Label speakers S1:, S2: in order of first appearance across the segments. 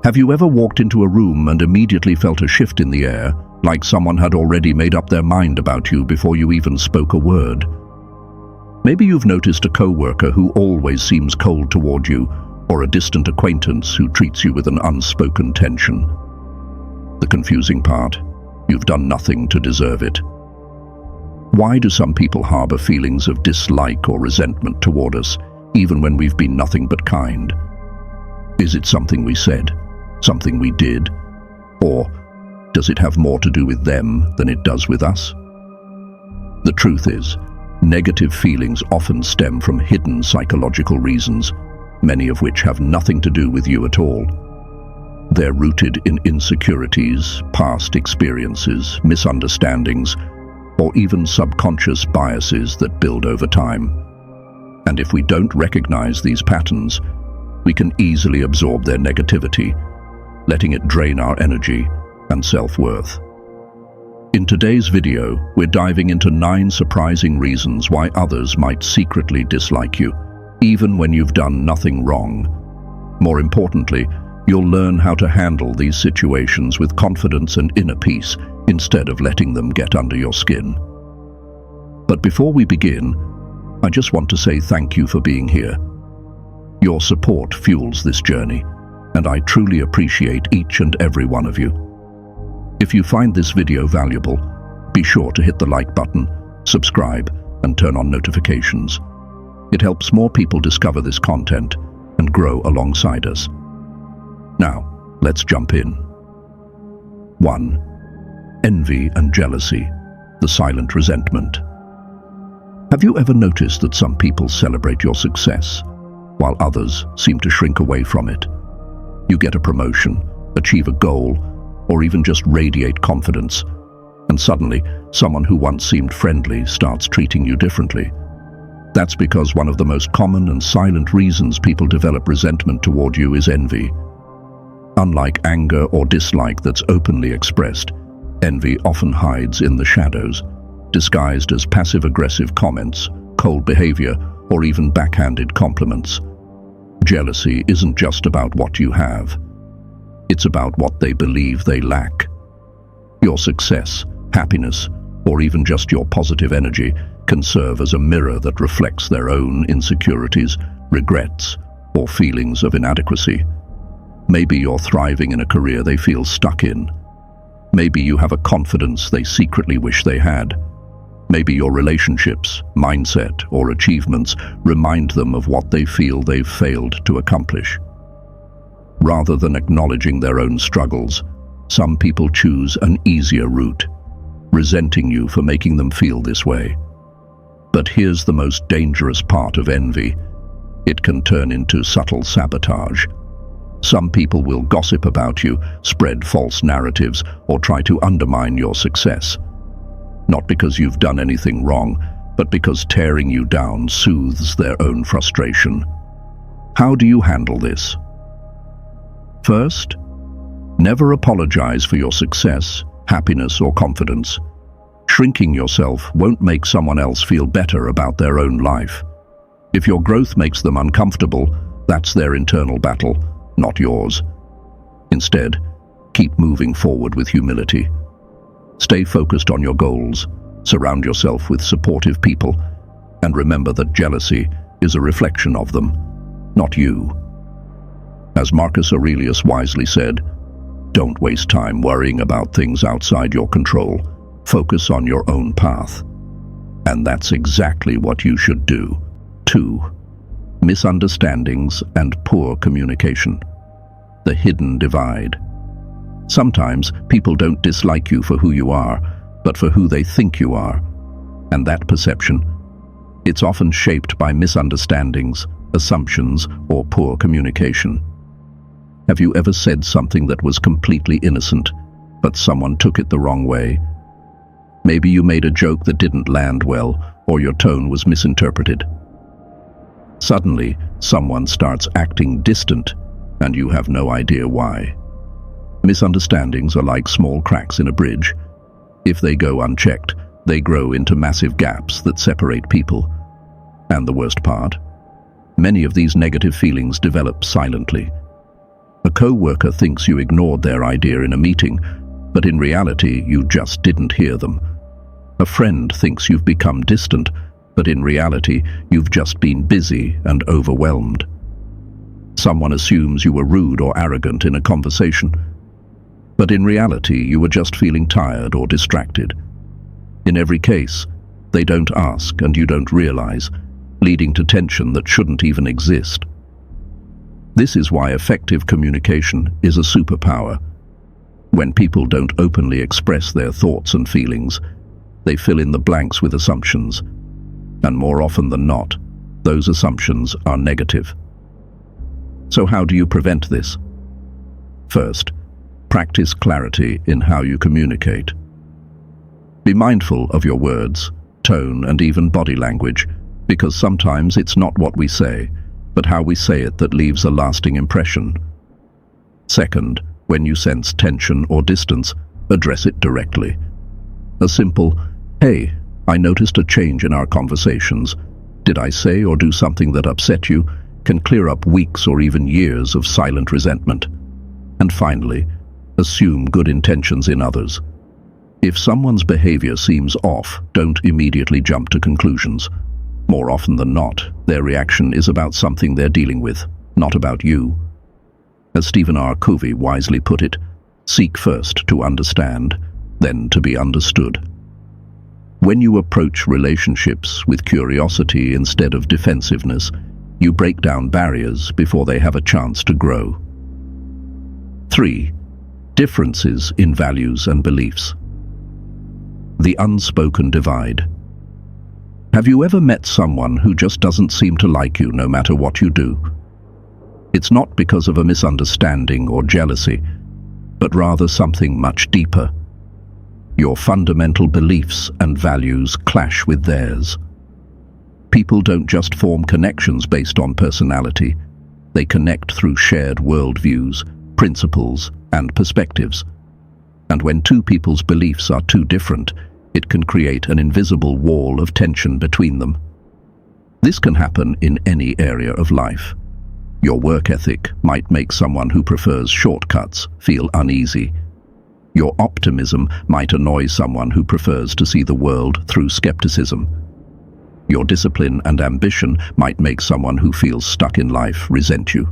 S1: Have you ever walked into a room and immediately felt a shift in the air, like someone had already made up their mind about you before you even spoke a word? Maybe you've noticed a coworker who always seems cold toward you, or a distant acquaintance who treats you with an unspoken tension. The confusing part, you've done nothing to deserve it. Why do some people harbor feelings of dislike or resentment toward us, even when we've been nothing but kind? Is it something we said, something we did, or does it have more to do with them than it does with us? The truth is, negative feelings often stem from hidden psychological reasons, many of which have nothing to do with you at all. They're rooted in insecurities, past experiences, misunderstandings, or even subconscious biases that build over time. And if we don't recognize these patterns, we can easily absorb their negativity, letting it drain our energy and self-worth. In today's video, we're diving into 9 surprising reasons why others might secretly dislike you, even when you've done nothing wrong. More importantly, you'll learn how to handle these situations with confidence and inner peace instead of letting them get under your skin. But before we begin, I just want to say thank you for being here. Your support fuels this journey, and I truly appreciate each and every one of you. If you find this video valuable, be sure to hit the like button, subscribe, and turn on notifications. It helps more people discover this content and grow alongside us. Now, let's jump in. 1. Envy and jealousy, the silent resentment. Have you ever noticed that some people celebrate your success, while others seem to shrink away from it? You get a promotion, achieve a goal, or even just radiate confidence, and suddenly someone who once seemed friendly starts treating you differently. That's because one of the most common and silent reasons people develop resentment toward you is envy. Unlike anger or dislike that's openly expressed, envy often hides in the shadows, disguised as passive-aggressive comments, cold behavior, or even backhanded compliments. Jealousy isn't just about what you have. It's about what they believe they lack. Your success, happiness, or even just your positive energy can serve as a mirror that reflects their own insecurities, regrets, or feelings of inadequacy. Maybe you're thriving in a career they feel stuck in. Maybe you have a confidence they secretly wish they had. Maybe your relationships, mindset, or achievements remind them of what they feel they've failed to accomplish. Rather than acknowledging their own struggles, some people choose an easier route, resenting you for making them feel this way. But here's the most dangerous part of envy. It can turn into subtle sabotage. Some people will gossip about you, spread false narratives, or try to undermine your success. Not because you've done anything wrong, but because tearing you down soothes their own frustration. How do you handle this? First, never apologize for your success, happiness, or confidence. Shrinking yourself won't make someone else feel better about their own life. If your growth makes them uncomfortable, that's their internal battle, not yours. Instead, keep moving forward with humility. Stay focused on your goals, surround yourself with supportive people, and remember that jealousy is a reflection of them, not you. As Marcus Aurelius wisely said, don't waste time worrying about things outside your control. Focus on your own path. And that's exactly what you should do. 2. Misunderstandings and poor communication. The hidden divide. Sometimes people don't dislike you for who you are, but for who they think you are. And that perception, it's often shaped by misunderstandings, assumptions, or poor communication. Have you ever said something that was completely innocent, but someone took it the wrong way? Maybe you made a joke that didn't land well, or your tone was misinterpreted. Suddenly, someone starts acting distant, and you have no idea why. Misunderstandings are like small cracks in a bridge. If they go unchecked, they grow into massive gaps that separate people. And the worst part? Many of these negative feelings develop silently. A coworker thinks you ignored their idea in a meeting, but in reality you just didn't hear them. A friend thinks you've become distant, but in reality you've just been busy and overwhelmed. Someone assumes you were rude or arrogant in a conversation, but in reality you were just feeling tired or distracted. In every case, they don't ask and you don't realize, leading to tension that shouldn't even exist. This is why effective communication is a superpower. When people don't openly express their thoughts and feelings, they fill in the blanks with assumptions, and more often than not, those assumptions are negative. So how do you prevent this? First, practice clarity in how you communicate. Be mindful of your words, tone, and even body language, because sometimes it's not what we say, but how we say it that leaves a lasting impression. Second, when you sense tension or distance, address it directly. A simple, "Hey, I noticed a change in our conversations. Did I say or do something that upset you?" can clear up weeks or even years of silent resentment. And finally, assume good intentions in others. If someone's behavior seems off, don't immediately jump to conclusions. More often than not, their reaction is about something they're dealing with, not about you. As Stephen R. Covey wisely put it, seek first to understand, then to be understood. When you approach relationships with curiosity instead of defensiveness, you break down barriers before they have a chance to grow. 3. Differences in values and beliefs. The unspoken divide. Have you ever met someone who just doesn't seem to like you no matter what you do? It's not because of a misunderstanding or jealousy, but rather something much deeper. Your fundamental beliefs and values clash with theirs. People don't just form connections based on personality. They connect through shared worldviews, principles, and perspectives. And when two people's beliefs are too different, it can create an invisible wall of tension between them. This can happen in any area of life. Your work ethic might make someone who prefers shortcuts feel uneasy. Your optimism might annoy someone who prefers to see the world through skepticism. Your discipline and ambition might make someone who feels stuck in life resent you.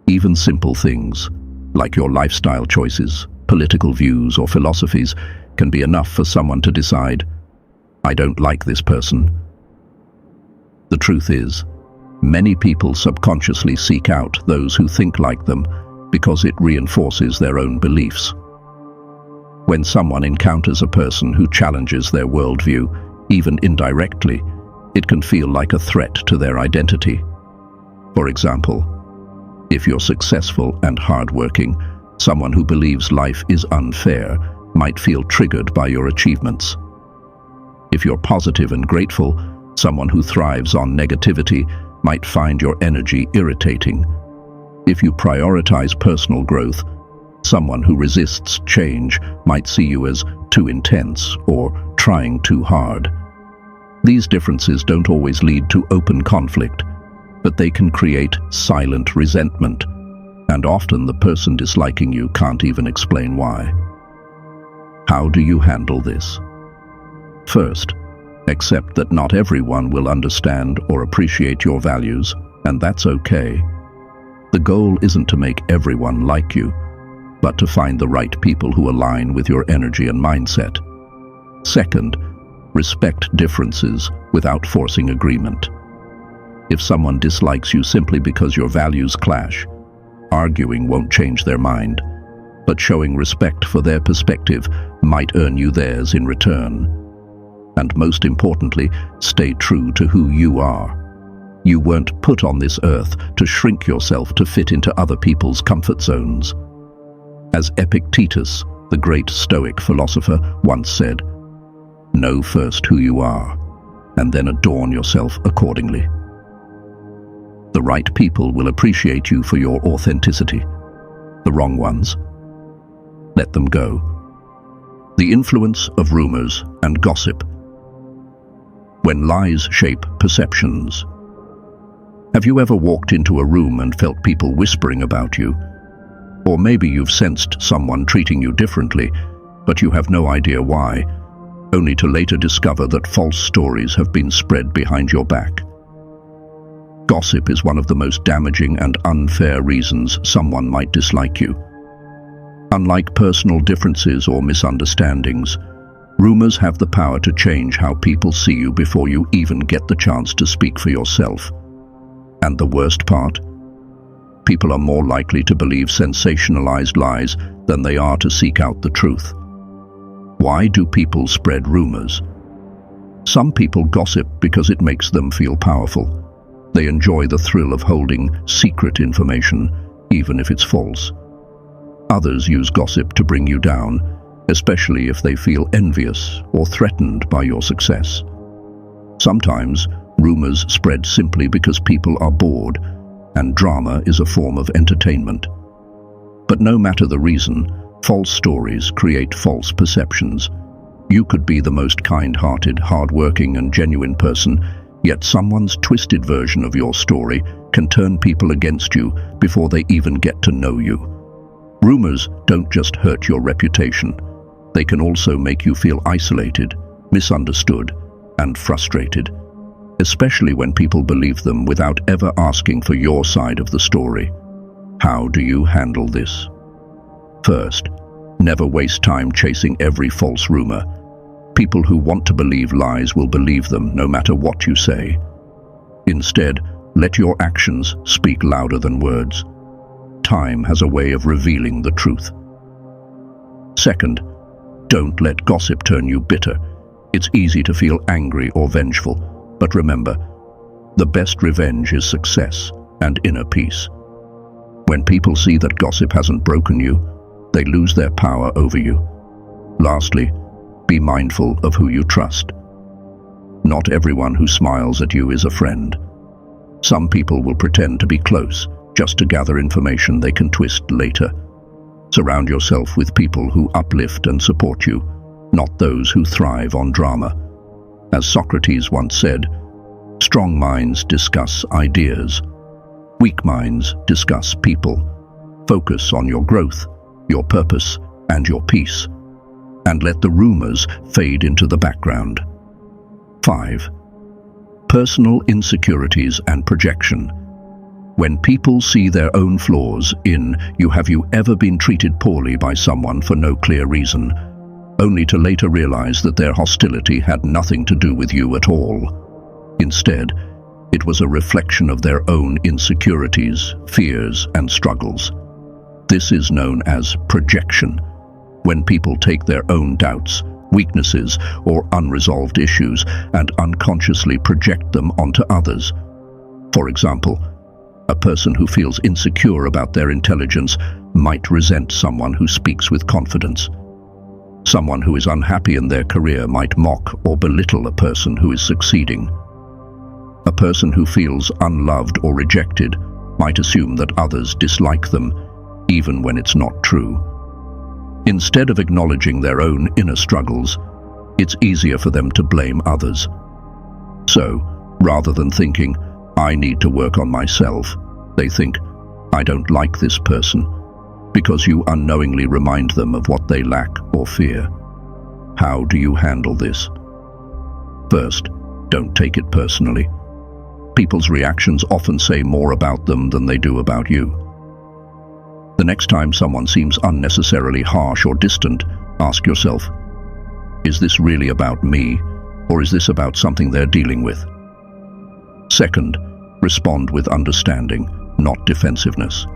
S1: Even simple things, like your lifestyle choices, political views, or philosophies, can be enough for someone to decide, "I don't like this person." The truth is, many people subconsciously seek out those who think like them because it reinforces their own beliefs. When someone encounters a person who challenges their worldview, even indirectly, it can feel like a threat to their identity. For example, if you're successful and hardworking, someone who believes life is unfair might feel triggered by your achievements. If you're positive and grateful, someone who thrives on negativity might find your energy irritating. If you prioritize personal growth, someone who resists change might see you as too intense or trying too hard. These differences don't always lead to open conflict, but they can create silent resentment, and often the person disliking you can't even explain why. How do you handle this? First, accept that not everyone will understand or appreciate your values, and that's okay. The goal isn't to make everyone like you, but to find the right people who align with your energy and mindset. Second, respect differences without forcing agreement. If someone dislikes you simply because your values clash, arguing won't change their mind, but showing respect for their perspective might earn you theirs in return. And most importantly, stay true to who you are. You weren't put on this earth to shrink yourself to fit into other people's comfort zones. As Epictetus, the great Stoic philosopher, once said, "Know first who you are, and then adorn yourself accordingly." The right people will appreciate you for your authenticity. The wrong ones, let them go. The influence of rumors and gossip. When lies shape perceptions. Have you ever walked into a room and felt people whispering about you? Or maybe you've sensed someone treating you differently, but you have no idea why, only to later discover that false stories have been spread behind your back. Gossip is one of the most damaging and unfair reasons someone might dislike you. Unlike personal differences or misunderstandings, rumors have the power to change how people see you before you even get the chance to speak for yourself. And the worst part? People are more likely to believe sensationalized lies than they are to seek out the truth. Why do people spread rumors? Some people gossip because it makes them feel powerful. They enjoy the thrill of holding secret information, even if it's false. Others use gossip to bring you down, especially if they feel envious or threatened by your success. Sometimes, rumors spread simply because people are bored, and drama is a form of entertainment. But no matter the reason, false stories create false perceptions. You could be the most kind-hearted, hard-working, and genuine person, yet someone's twisted version of your story can turn people against you before they even get to know you. Rumors don't just hurt your reputation. They can also make you feel isolated, misunderstood, and frustrated, especially when people believe them without ever asking for your side of the story. How do you handle this? First, never waste time chasing every false rumor. People who want to believe lies will believe them no matter what you say. Instead, let your actions speak louder than words. Time has a way of revealing the truth. Second, don't let gossip turn you bitter. It's easy to feel angry or vengeful, but remember, the best revenge is success and inner peace. When people see that gossip hasn't broken you, they lose their power over you. Lastly, be mindful of who you trust. Not everyone who smiles at you is a friend. Some people will pretend to be close just to gather information they can twist later. Surround yourself with people who uplift and support you, not those who thrive on drama. As Socrates once said, strong minds discuss ideas. Weak minds discuss people. Focus on your growth, your purpose, and your peace, and let the rumors fade into the background. 5. Personal insecurities and projection. When people see their own flaws in you, have you ever been treated poorly by someone for no clear reason, only to later realize that their hostility had nothing to do with you at all? Instead, it was a reflection of their own insecurities, fears, and struggles. This is known as projection, when people take their own doubts, weaknesses, or unresolved issues and unconsciously project them onto others. For example, a person who feels insecure about their intelligence might resent someone who speaks with confidence. Someone who is unhappy in their career might mock or belittle a person who is succeeding. A person who feels unloved or rejected might assume that others dislike them, even when it's not true. Instead of acknowledging their own inner struggles, it's easier for them to blame others. So, rather than thinking, I need to work on myself, they think, I don't like this person, because you unknowingly remind them of what they lack or fear. How do you handle this? First, don't take it personally. People's reactions often say more about them than they do about you. The next time someone seems unnecessarily harsh or distant, ask yourself, is this really about me, or is this about something they're dealing with? Second, respond with understanding, not defensiveness.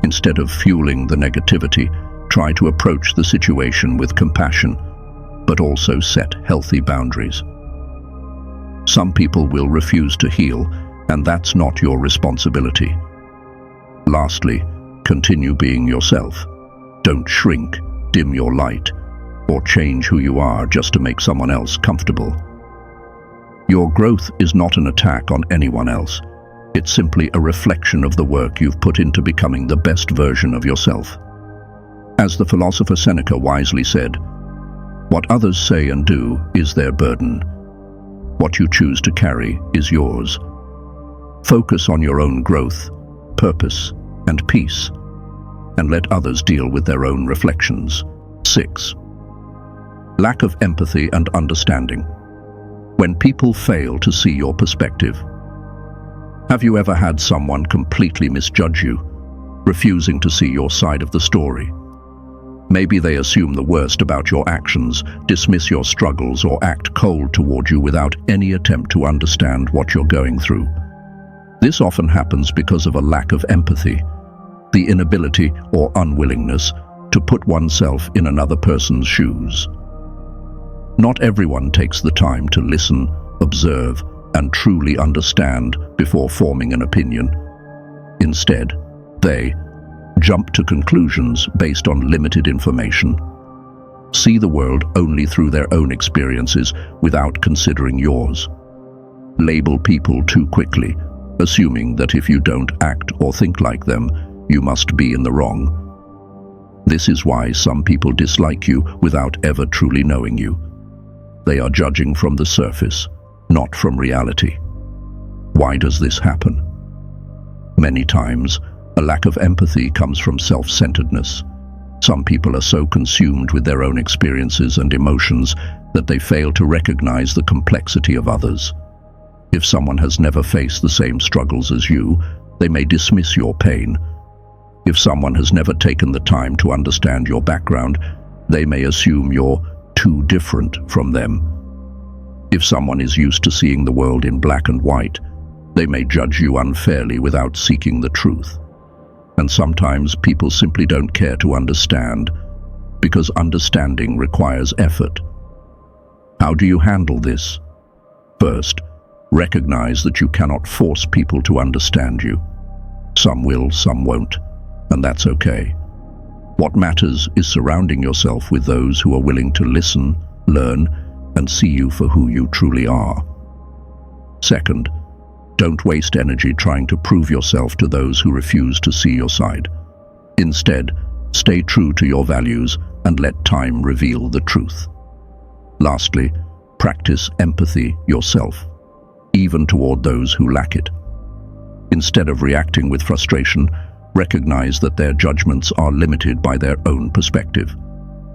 S1: Instead of fueling the negativity, try to approach the situation with compassion, but also set healthy boundaries. Some people will refuse to heal, and that's not your responsibility. Lastly, continue being yourself. Don't shrink, dim your light, or change who you are just to make someone else comfortable. Your growth is not an attack on anyone else. It's simply a reflection of the work you've put into becoming the best version of yourself. As the philosopher Seneca wisely said, what others say and do is their burden. What you choose to carry is yours. Focus on your own growth, purpose, and peace, and let others deal with their own reflections. 6. Lack of empathy and understanding. When people fail to see your perspective. Have you ever had someone completely misjudge you, refusing to see your side of the story? Maybe they assume the worst about your actions, dismiss your struggles, or act cold toward you without any attempt to understand what you're going through. This often happens because of a lack of empathy, the inability or unwillingness to put oneself in another person's shoes. Not everyone takes the time to listen, observe, and truly understand before forming an opinion. Instead, they jump to conclusions based on limited information, see the world only through their own experiences without considering yours, label people too quickly, assuming that if you don't act or think like them, you must be in the wrong. This is why some people dislike you without ever truly knowing you. They are judging from the surface, not from reality. Why does this happen? Many times, a lack of empathy comes from self-centeredness. Some people are so consumed with their own experiences and emotions that they fail to recognize the complexity of others. If someone has never faced the same struggles as you, they may dismiss your pain. If someone has never taken the time to understand your background, they may assume you're too different from them. If someone is used to seeing the world in black and white, they may judge you unfairly without seeking the truth. And sometimes people simply don't care to understand, because understanding requires effort. How do you handle this? First, recognize that you cannot force people to understand you. Some will, some won't, and that's okay. What matters is surrounding yourself with those who are willing to listen, learn, and see you for who you truly are. Second, don't waste energy trying to prove yourself to those who refuse to see your side. Instead, stay true to your values and let time reveal the truth. Lastly, practice empathy yourself, even toward those who lack it. Instead of reacting with frustration, recognize that their judgments are limited by their own perspective.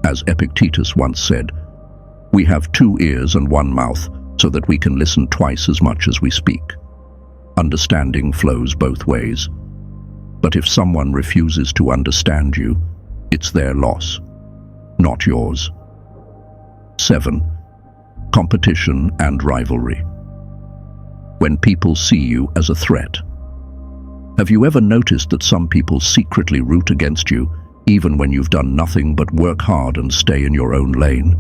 S1: As Epictetus once said, "We have 2 ears and 1 mouth, so that we can listen twice as much as we speak." Understanding flows both ways. But if someone refuses to understand you, it's their loss, not yours. 7. Competition and rivalry. When people see you as a threat. Have you ever noticed that some people secretly root against you, even when you've done nothing but work hard and stay in your own lane?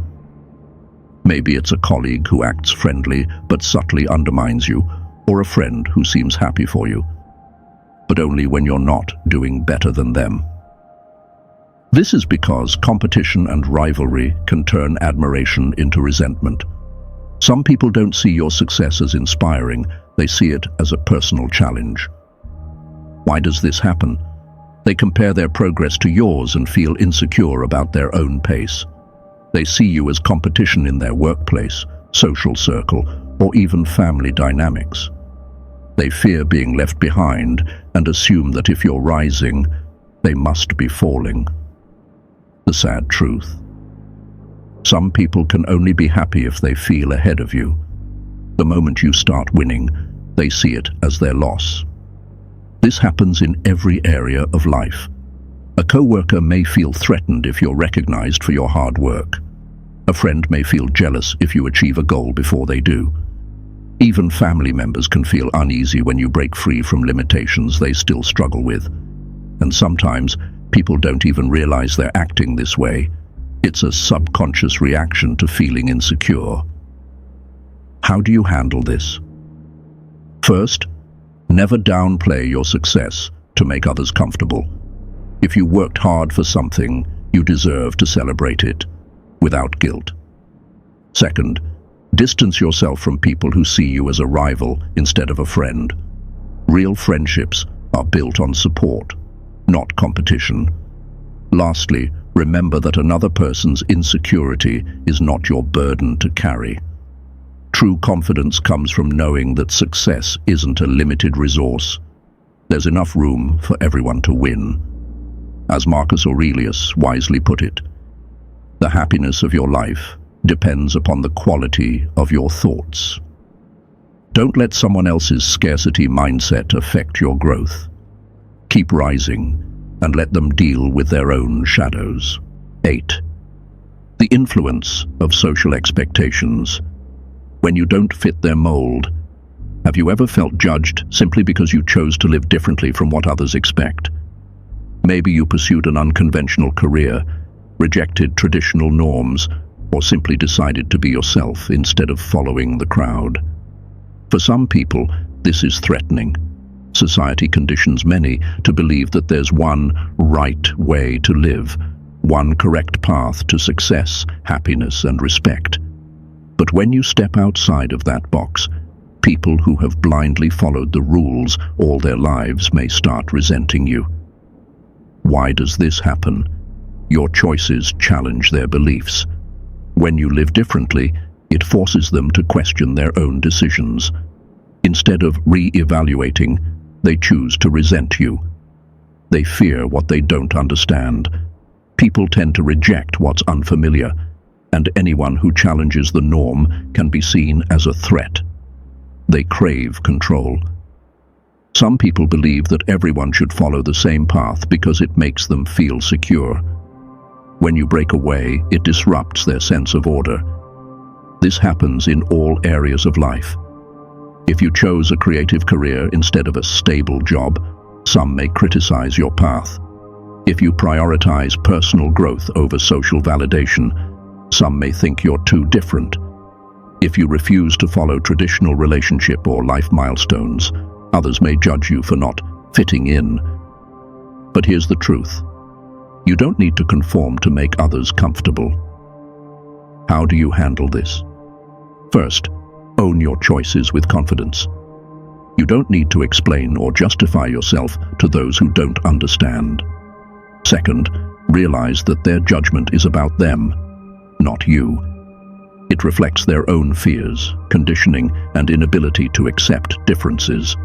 S1: Maybe it's a colleague who acts friendly but subtly undermines you, or a friend who seems happy for you, but only when you're not doing better than them. This is because competition and rivalry can turn admiration into resentment. Some people don't see your success as inspiring, they see it as a personal challenge. Why does this happen? They compare their progress to yours and feel insecure about their own pace. They see you as competition in their workplace, social circle, or even family dynamics. They fear being left behind and assume that if you're rising, they must be falling. The sad truth. Some people can only be happy if they feel ahead of you. The moment you start winning, they see it as their loss. This happens in every area of life. A coworker may feel threatened if you're recognized for your hard work. A friend may feel jealous if you achieve a goal before they do. Even family members can feel uneasy when you break free from limitations they still struggle with. And sometimes, people don't even realize they're acting this way. It's a subconscious reaction to feeling insecure. How do you handle this? First, never downplay your success to make others comfortable. If you worked hard for something, you deserve to celebrate it, without guilt. Second, distance yourself from people who see you as a rival instead of a friend. Real friendships are built on support, not competition. Lastly, remember that another person's insecurity is not your burden to carry. True confidence comes from knowing that success isn't a limited resource. There's enough room for everyone to win. As Marcus Aurelius wisely put it, the happiness of your life depends upon the quality of your thoughts. Don't let someone else's scarcity mindset affect your growth. Keep rising and let them deal with their own shadows. 8. The influence of social expectations. When you don't fit their mold, have you ever felt judged simply because you chose to live differently from what others expect? Maybe you pursued an unconventional career, rejected traditional norms, or simply decided to be yourself instead of following the crowd. For some people, this is threatening. Society conditions many to believe that there's one right way to live, one correct path to success, happiness, and respect. But when you step outside of that box, people who have blindly followed the rules all their lives may start resenting you. Why does this happen? Your choices challenge their beliefs. When you live differently, it forces them to question their own decisions. Instead of re-evaluating, they choose to resent you. They fear what they don't understand. People tend to reject what's unfamiliar, and anyone who challenges the norm can be seen as a threat. They crave control. Some people believe that everyone should follow the same path because it makes them feel secure. When you break away, it disrupts their sense of order. This happens in all areas of life. If you chose a creative career instead of a stable job, some may criticize your path. If you prioritize personal growth over social validation, some may think you're too different. If you refuse to follow traditional relationship or life milestones, others may judge you for not fitting in. But here's the truth. You don't need to conform to make others comfortable. How do you handle this? First, own your choices with confidence. You don't need to explain or justify yourself to those who don't understand. Second, realize that their judgment is about them, not you. It reflects their own fears, conditioning, and inability to accept differences.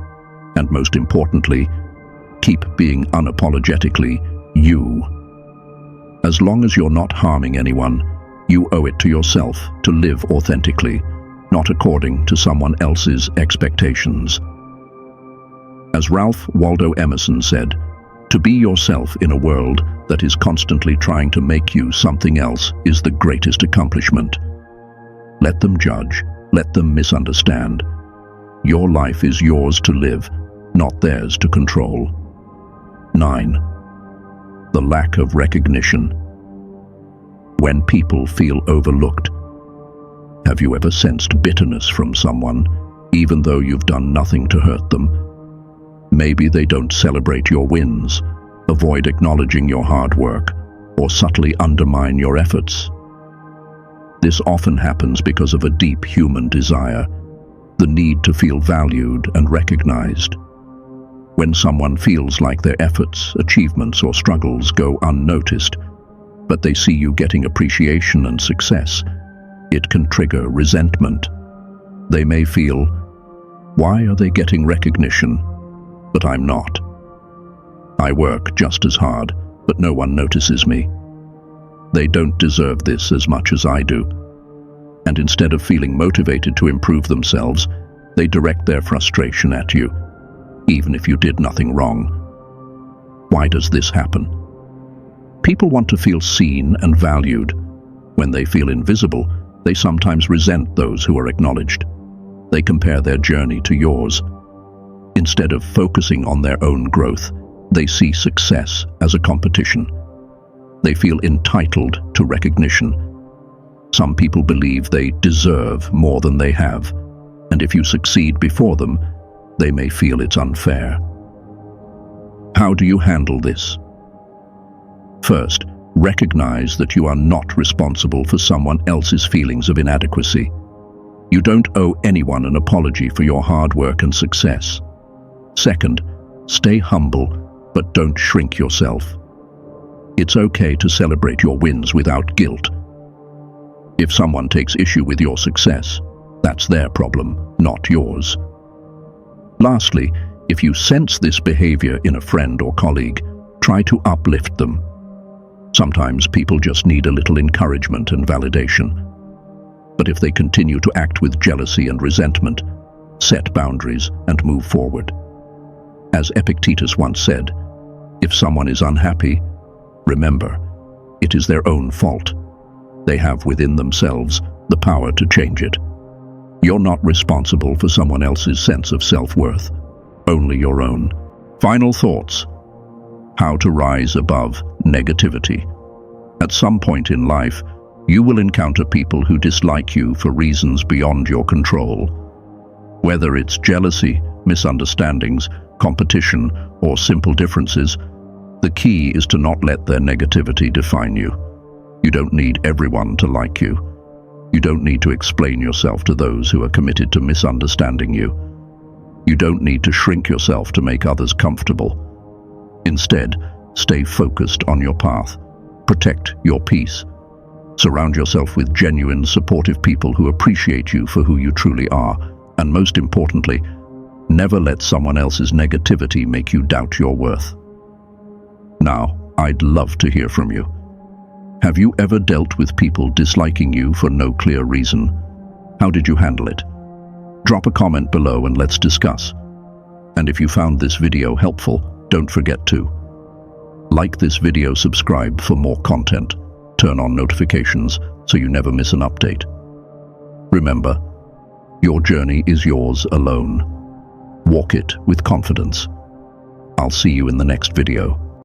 S1: And most importantly, keep being unapologetically you. As long as you're not harming anyone, you owe it to yourself to live authentically, not according to someone else's expectations. As Ralph Waldo Emerson said, to be yourself in a world that is constantly trying to make you something else is the greatest accomplishment. Let them judge, let them misunderstand. Your life is yours to live, not theirs to control. 9. The lack of recognition. When people feel overlooked, have you ever sensed bitterness from someone, even though you've done nothing to hurt them? Maybe they don't celebrate your wins, avoid acknowledging your hard work, or subtly undermine your efforts. This often happens because of a deep human desire, the need to feel valued and recognized. When someone feels like their efforts, achievements, or struggles go unnoticed, but they see you getting appreciation and success, it can trigger resentment. They may feel, why are they getting recognition, but I'm not? I work just as hard, but no one notices me. They don't deserve this as much as I do. And instead of feeling motivated to improve themselves, they direct their frustration at you, even if you did nothing wrong. Why does this happen? People want to feel seen and valued. When they feel invisible, they sometimes resent those who are acknowledged. They compare their journey to yours. Instead of focusing on their own growth, they see success as a competition. They feel entitled to recognition. Some people believe they deserve more than they have, and if you succeed before them, they may feel it's unfair. How do you handle this? First, recognize that you are not responsible for someone else's feelings of inadequacy. You don't owe anyone an apology for your hard work and success. Second, stay humble, but don't shrink yourself. It's okay to celebrate your wins without guilt. If someone takes issue with your success, That's their problem, not yours. Lastly, if you sense this behavior in a friend or colleague, try to uplift them. Sometimes people just need a little encouragement and validation. But if they continue to act with jealousy and resentment, set boundaries and move forward. As Epictetus once said, if someone is unhappy, remember, it is their own fault. They have within themselves the power to change it. You're not responsible for someone else's sense of self-worth, only your own. Final thoughts. How to rise above negativity. At some point in life, you will encounter people who dislike you for reasons beyond your control. Whether it's jealousy, misunderstandings, competition, or simple differences, the key is to not let their negativity define you. You don't need everyone to like you. You don't need to explain yourself to those who are committed to misunderstanding you. You don't need to shrink yourself to make others comfortable. Instead, stay focused on your path. Protect your peace. Surround yourself with genuine, supportive people who appreciate you for who you truly are. And most importantly, never let someone else's negativity make you doubt your worth. Now, I'd love to hear from you. Have you ever dealt with people disliking you for no clear reason? How did you handle it? Drop a comment below and let's discuss. And if you found this video helpful, don't forget to like this video, subscribe for more content, turn on notifications so you never miss an update. Remember, your journey is yours alone. Walk it with confidence. I'll see you in the next video.